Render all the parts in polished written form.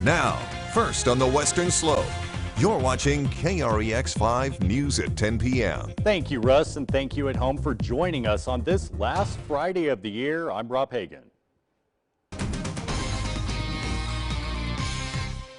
Now, first on the Western Slope, you're watching KREX 5 News at 10 p.m. Thank you, Russ, and thank you at home for joining us on this last Friday of the year. I'm Rob Hagan.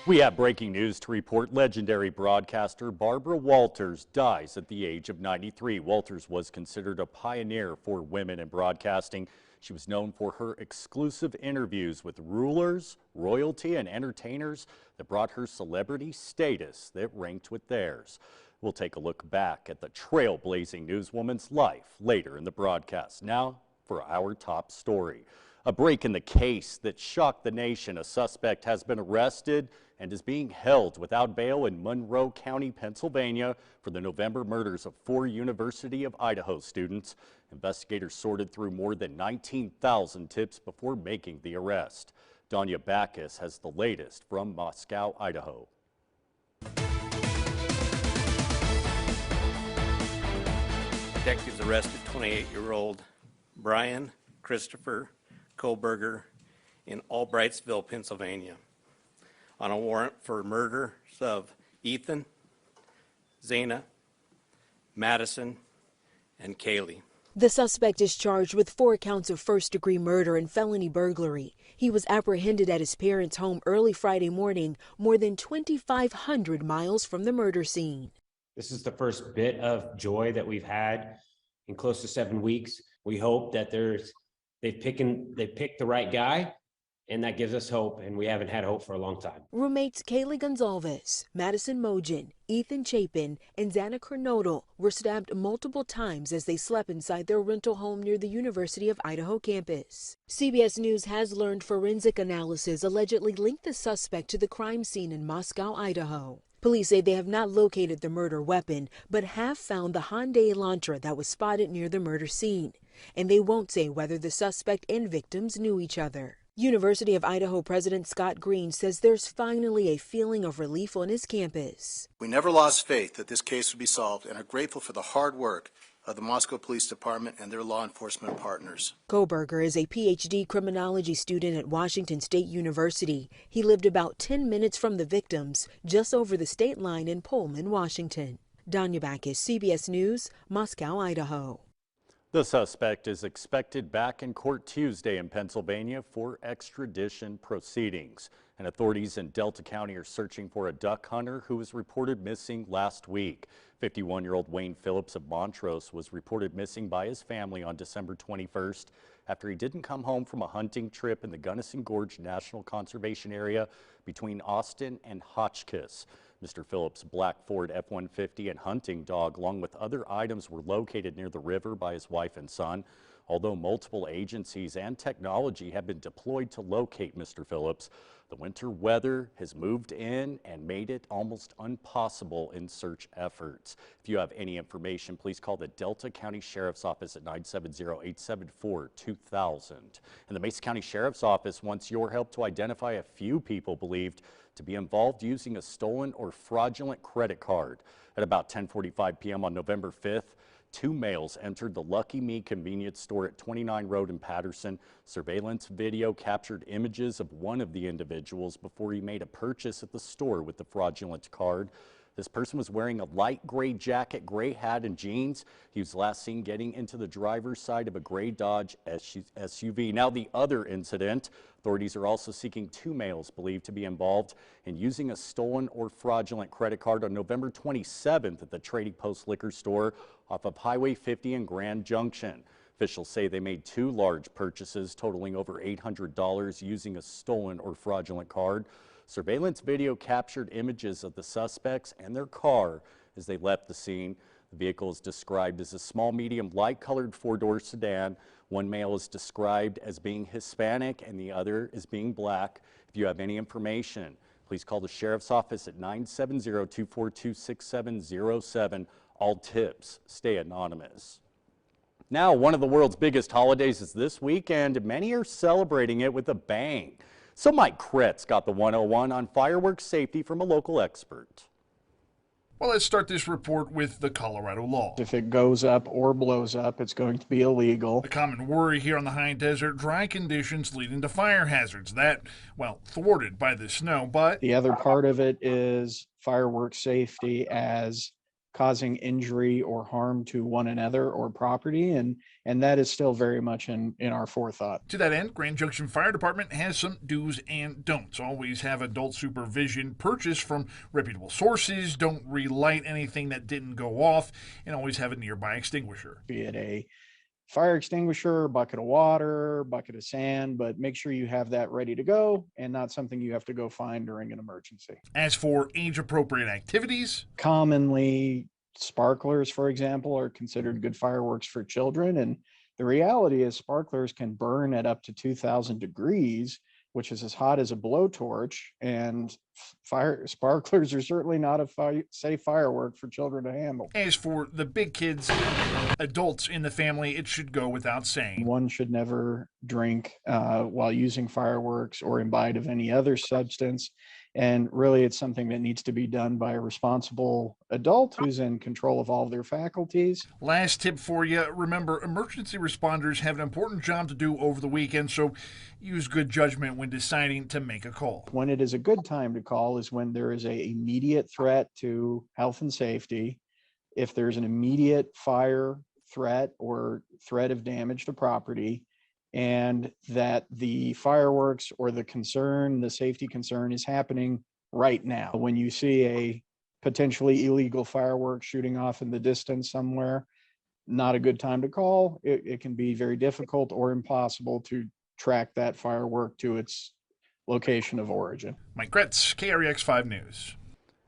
We have breaking news to report. Legendary broadcaster Barbara Walters dies at the age of 93. Walters was considered a pioneer for women in broadcasting. She was known for her exclusive interviews with rulers, royalty, and entertainers that brought her celebrity status that ranked with theirs. We'll take a look back at the trailblazing newswoman's life later in the broadcast. Now for our top story. A break in the case that shocked the nation. A suspect has been arrested and is being held without bail in Monroe County, Pennsylvania for the November murders of 4 University of Idaho students. Investigators sorted through more than 19,000 tips before making the arrest. Danya Backus has the latest from Moscow, Idaho. Detectives arrested 28-year-old Brian Christopher Koberger in Albrightsville, Pennsylvania, on a warrant for murders of Ethan, Zana, Madison, and Kaylee. The suspect is charged with 4 counts of first-degree murder and felony burglary. He was apprehended at his parents' home early Friday morning, more than 2,500 miles from the murder scene. This is the first bit of joy that we've had in close to 7 weeks. We hope that they picked the right guy, and that gives us hope, and we haven't had hope for a long time. Roommates Kaylee Gonzalez, Madison Mogen, Ethan Chapin, and Xana Kernodle were stabbed multiple times as they slept inside their rental home near the University of Idaho campus. CBS News has learned forensic analysis allegedly linked the suspect to the crime scene in Moscow, Idaho. Police say they have not located the murder weapon, but have found the Hyundai Elantra that was spotted near the murder scene. And they won't say whether the suspect and victims knew each other. University of Idaho President Scott Green says there's finally a feeling of relief on his campus. We never lost faith that this case would be solved and are grateful for the hard work of the Moscow Police Department and their law enforcement partners. Koberger is a PhD criminology student at Washington State University. He lived about 10 minutes from the victims, just over the state line in Pullman, Washington. Danya Backus, CBS News, Moscow, Idaho. The suspect is expected back in court Tuesday in Pennsylvania for extradition proceedings. And authorities in Delta County are searching for a duck hunter who was reported missing last week. 51-year-old Wayne Phillips of Montrose was reported missing by his family on December 21st after he didn't come home from a hunting trip in the Gunnison Gorge National Conservation Area between Austin and Hotchkiss. Mr. Phillips' black Ford F-150 and hunting dog, along with other items, were located near the river by his wife and son. Although multiple agencies and technology have been deployed to locate Mr. Phillips, the winter weather has moved in and made it almost impossible in search efforts. If you have any information, please call the Delta County Sheriff's Office at 970-874-2000. And the Mesa County Sheriff's Office wants your help to identify a few people believed to be involved using a stolen or fraudulent credit card. At about 10:45 p.m. on November 5th, 2 males entered the Lucky Me convenience store at 29 Road in Patterson. Surveillance video captured images of one of the individuals before he made a purchase at the store with the fraudulent card. This person was wearing a light gray jacket, gray hat, and jeans. He was last seen getting into the driver's side of a gray Dodge SUV. Now, the other incident, authorities are also seeking 2 males believed to be involved in using a stolen or fraudulent credit card on November 27th at the Trading Post Liquor Store off of Highway 50 in Grand Junction. Officials say they made 2 large purchases totaling over $800 using a stolen or fraudulent card. Surveillance video captured images of the suspects and their car as they left the scene. The vehicle is described as a small, medium, light-colored 4-door sedan. One male is described as being Hispanic and the other as being black. If you have any information, please call the Sheriff's Office at 970-242-6707. All tips stay anonymous. Now, one of the world's biggest holidays is this weekend, and many are celebrating it with a bang. So Mike KREX got the 101 on fireworks safety from a local expert. Well, let's start this report with the Colorado law. If it goes up or blows up, it's going to be illegal. A common worry here on the high desert, dry conditions leading to fire hazards. That, well, thwarted by the snow, but The other part of it is fireworks safety as causing injury or harm to one another or property, and that is still very much in our forethought. To that end, Grand Junction Fire Department has some do's and don'ts. Always have adult supervision, purchase from reputable sources, don't relight anything that didn't go off, and always have a nearby extinguisher. Be it a fire extinguisher, bucket of water, bucket of sand, but make sure you have that ready to go and not something you have to go find during an emergency. As for age-appropriate activities, commonly sparklers, for example, are considered good fireworks for children. And the reality is sparklers can burn at up to 2,000 degrees, which is as hot as a blowtorch. And sparklers are certainly not a safe firework for children to handle. As for the big kids, adults in the family, it should go without saying. One should never drink while using fireworks or imbibe of any other substance. And really, it's something that needs to be done by a responsible adult who's in control of all of their faculties. Last tip for you, remember, emergency responders have an important job to do over the weekend, so use good judgment when deciding to make a call. When it is a good time to call is when there is an immediate threat to health and safety. If there's an immediate fire threat or threat of damage to property, and that the fireworks or the safety concern is happening right now. When you see a potentially illegal firework shooting off in the distance somewhere, not a good time to call. It can be very difficult or impossible to track that firework to its location of origin. Mike KREX, KREX 5 News.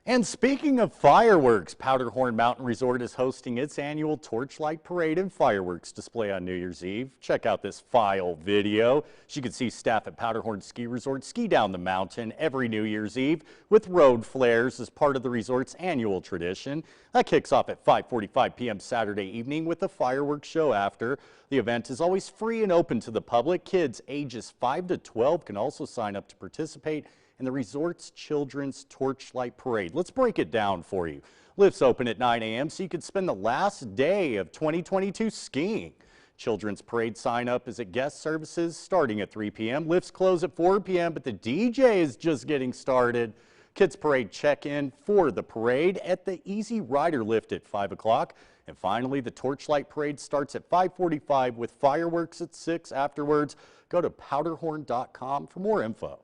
And speaking of fireworks, Powderhorn Mountain Resort is hosting its annual Torchlight Parade and Fireworks display on New Year's Eve. Check out this file video. You can see staff at Powderhorn Ski Resort ski down the mountain every New Year's Eve with road flares as part of the resort's annual tradition. That kicks off at 5:45 p.m. Saturday evening with a fireworks show after. The event is always free and open to the public. Kids ages 5 to 12 can also sign up to participate in the resort's Children's Torchlight Parade. Let's break it down for you. Lifts open at 9 a.m. so you could spend the last day of 2022 skiing. Children's Parade sign up is at guest services starting at 3 p.m. Lifts close at 4 p.m. but the DJ is just getting started. Kids Parade check-in for the parade at the Easy Rider lift at 5 o'clock. And finally, the Torchlight Parade starts at 5:45 with fireworks at 6 afterwards. Go to powderhorn.com for more info.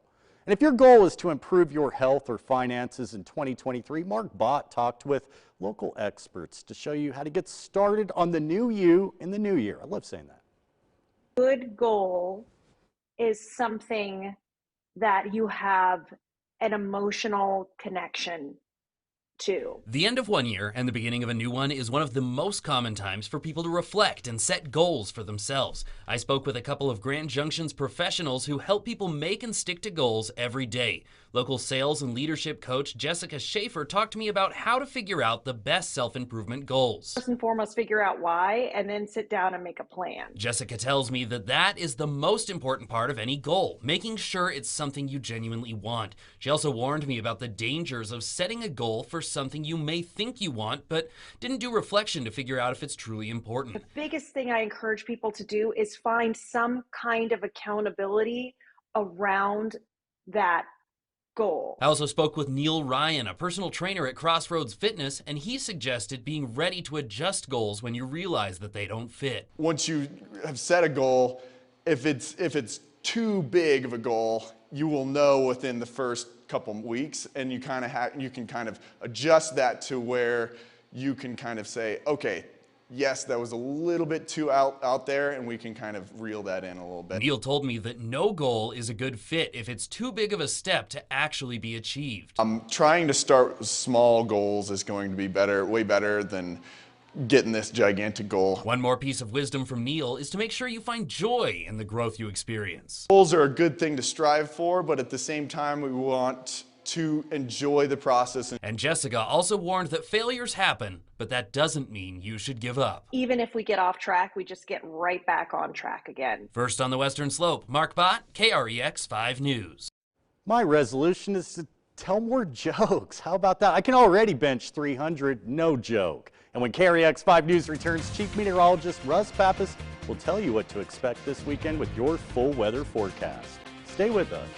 And if your goal is to improve your health or finances in 2023, Mark Bott talked with local experts to show you how to get started on the new you in the new year. I love saying that. Good goal is something that you have an emotional connection to. The end of one year and the beginning of a new one is one of the most common times for people to reflect and set goals for themselves. I spoke with a couple of Grand Junction's professionals who help people make and stick to goals every day. Local sales and leadership coach Jessica Schaefer talked to me about how to figure out the best self-improvement goals. First and foremost, figure out why, and then sit down and make a plan. Jessica tells me that that is the most important part of any goal, making sure it's something you genuinely want. She also warned me about the dangers of setting a goal for something you may think you want, but didn't do reflection to figure out if it's truly important. The biggest thing I encourage people to do is find some kind of accountability around that goal. I also spoke with Neil Ryan, a personal trainer at Crossroads Fitness, and he suggested being ready to adjust goals when you realize that they don't fit. Once you have set a goal, if it's too big of a goal, you will know within the first couple weeks, and you can kind of adjust that to where you can kind of say, okay, yes, that was a little bit too out there, and we can kind of reel that in a little bit. Neil told me that no goal is a good fit if it's too big of a step to actually be achieved. Trying to start with small goals is going to be better, way better than getting this gigantic goal. One more piece of wisdom from Neil is to make sure you find joy in the growth you experience. Goals are a good thing to strive for, but at the same time, we want to enjoy the process. And Jessica also warned that failures happen, but that doesn't mean you should give up. Even if we get off track, we just get right back on track again. First on the Western Slope, Mark Bott, KREX 5 News. My resolution is to Tell more jokes. How about that? I can already bench 300, no joke. And when KREX 5 News returns, Chief Meteorologist Russ Pappas will tell you what to expect this weekend with your full weather forecast. Stay with us.